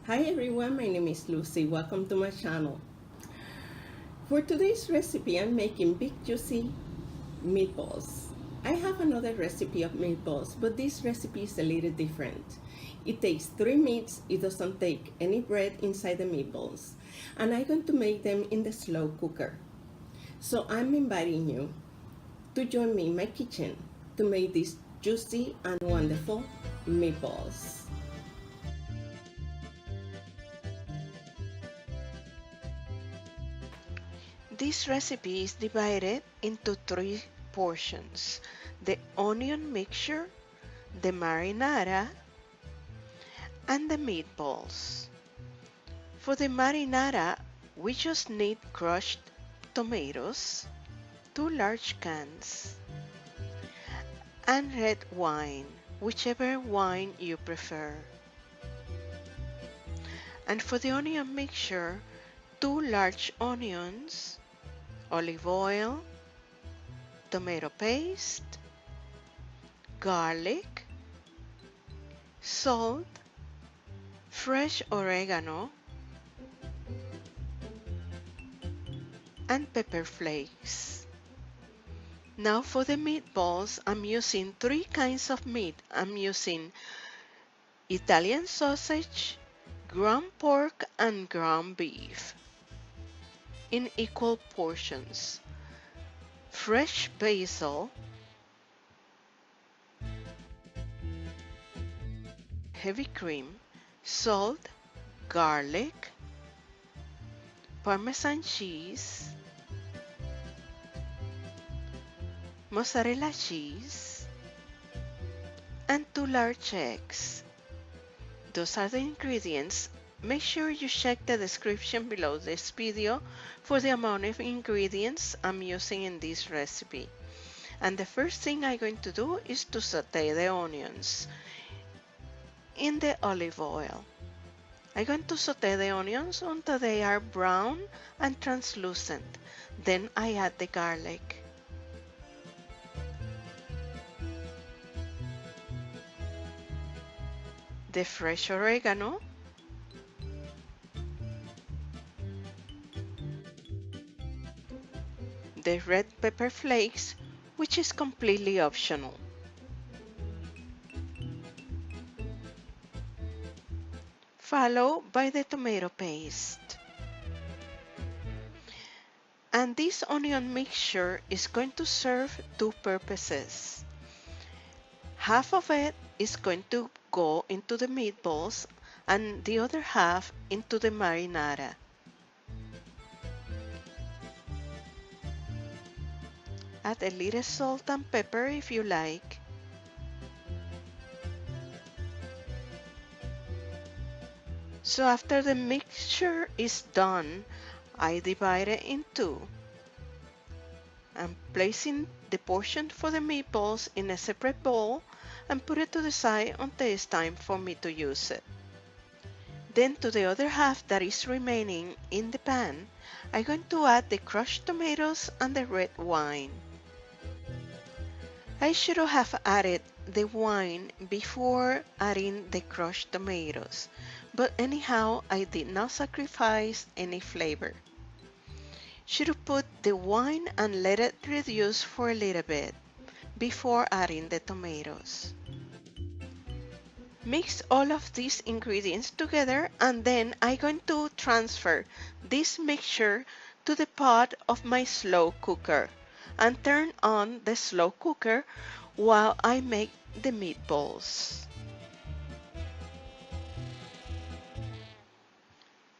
Hi everyone, my name is Lucy. Welcome to my channel. For today's recipe, I'm making big juicy meatballs. I have another recipe of meatballs, but this recipe is a little different. It takes 3 meats, it doesn't take any bread inside the meatballs, and I'm going to make them in the slow cooker. So I'm inviting you to join me in my kitchen to make these juicy and wonderful meatballs. This recipe is divided into 3 portions: the onion mixture, the marinara, and the meatballs. For the marinara, we just need crushed tomatoes, 2 large cans, and red wine, whichever wine you prefer. And for the onion mixture, 2 large onions, olive oil, tomato paste, garlic, salt, fresh oregano, and pepper flakes. Now for the meatballs, I'm using 3 kinds of meat. I'm using Italian sausage, ground pork, and ground beef in equal portions. Fresh basil, heavy cream, salt, garlic, Parmesan cheese, mozzarella cheese, and 2 large eggs. Those are the ingredients. Make sure you check the description below this video for the amount of ingredients I'm using in this recipe. And the first thing I'm going to do is to saute the onions in the olive oil. I'm going to saute the onions until they are brown and translucent. Then I add the garlic, the fresh oregano, the red pepper flakes, which is completely optional, followed by the tomato paste. And this onion mixture is going to serve 2 purposes. Half of it is going to go into the meatballs and the other half into the marinara. Add a little salt and pepper if you like. So after the mixture is done, I divide it in two. I'm placing the portion for the meatballs in a separate bowl and put it to the side until it's time for me to use it. Then to the other half that is remaining in the pan, I'm going to add the crushed tomatoes and the red wine. I should have added the wine before adding the crushed tomatoes, but anyhow I did not sacrifice any flavor. Should have put the wine and let it reduce for a little bit before adding the tomatoes. Mix all of these ingredients together and then I'm going to transfer this mixture to the pot of my slow cooker and turn on the slow cooker while I make the meatballs.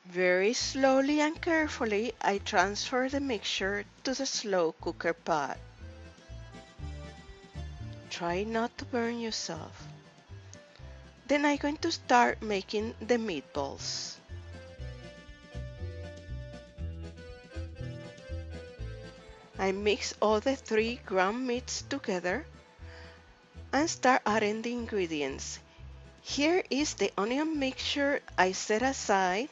Very slowly and carefully I transfer the mixture to the slow cooker pot. Try not to burn yourself. Then I'm going to start making the meatballs. I mix all the 3 ground meats together and start adding the ingredients. Here is the onion mixture I set aside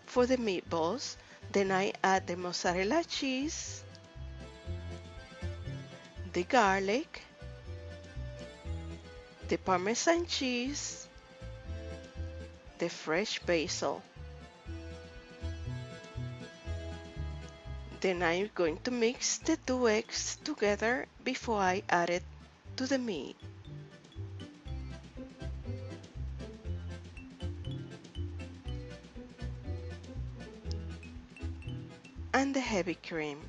for the meatballs. Then I add the mozzarella cheese, the garlic, the Parmesan cheese, the fresh basil. Then I'm going to mix the two eggs together before I add it to the meat. And the heavy cream.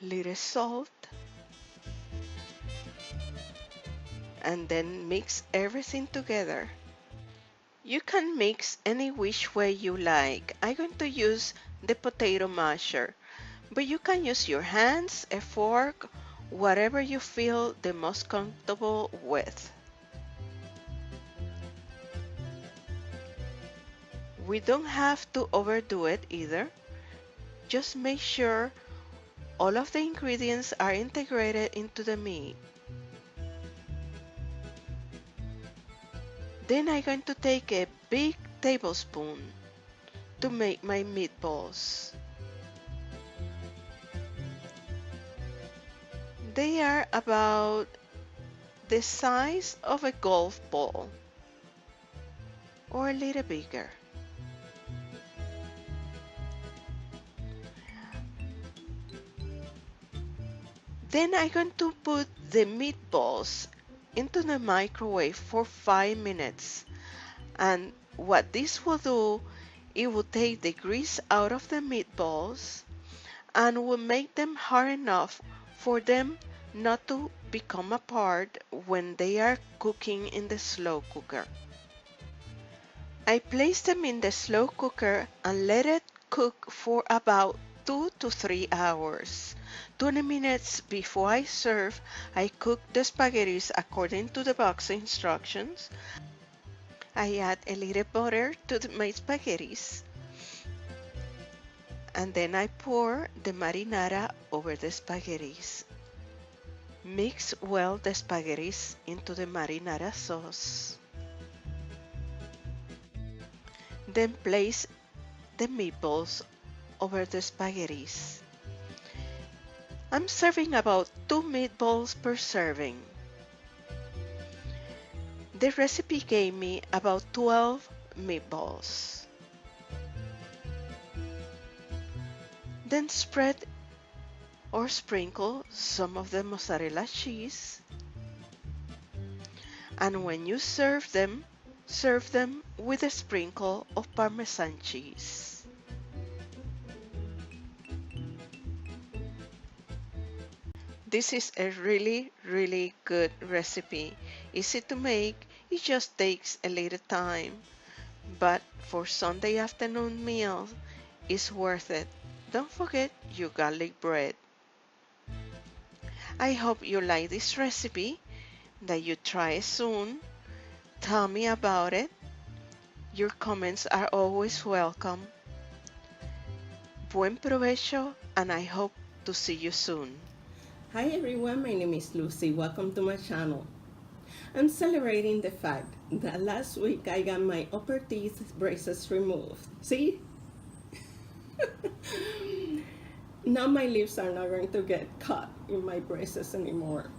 Little salt. And then mix everything together. You can mix any which way you like. I'm going to use the potato masher, but you can use your hands, a fork, whatever you feel the most comfortable with. We don't have to overdo it either. Just make sure all of the ingredients are integrated into the meat. Then I'm going to take a big tablespoon to make my meatballs. They are about the size of a golf ball or a little bigger. Then I'm going to put the meatballs into the microwave for 5 minutes. And what this will do, it will take the grease out of the meatballs and will make them hard enough for them not to become apart when they are cooking in the slow cooker. I place them in the slow cooker and let it cook for about 2 to 3 hours. 20 minutes before I serve, I cook the spaghettis according to the box instructions. I add a little butter to my spaghettis, and then I pour the marinara over the spaghettis. Mix well the spaghettis into the marinara sauce. Then place the meatballs over the spaghettis. I'm serving about 2 meatballs per serving. The recipe gave me about 12 meatballs. Then spread or sprinkle some of the mozzarella cheese. And when you serve them with a sprinkle of Parmesan cheese. This is a really good recipe. Easy to make, it just takes a little time. But for Sunday afternoon meal, it's worth it. Don't forget your garlic bread. I hope you like this recipe, that you try it soon. Tell me about it. Your comments are always welcome. Buen provecho, and I hope to see you soon. Hi everyone, my name is Lucy. Welcome to my channel. I'm celebrating the fact that last week I got my upper teeth braces removed. See? Now my lips are not going to get caught in my braces anymore.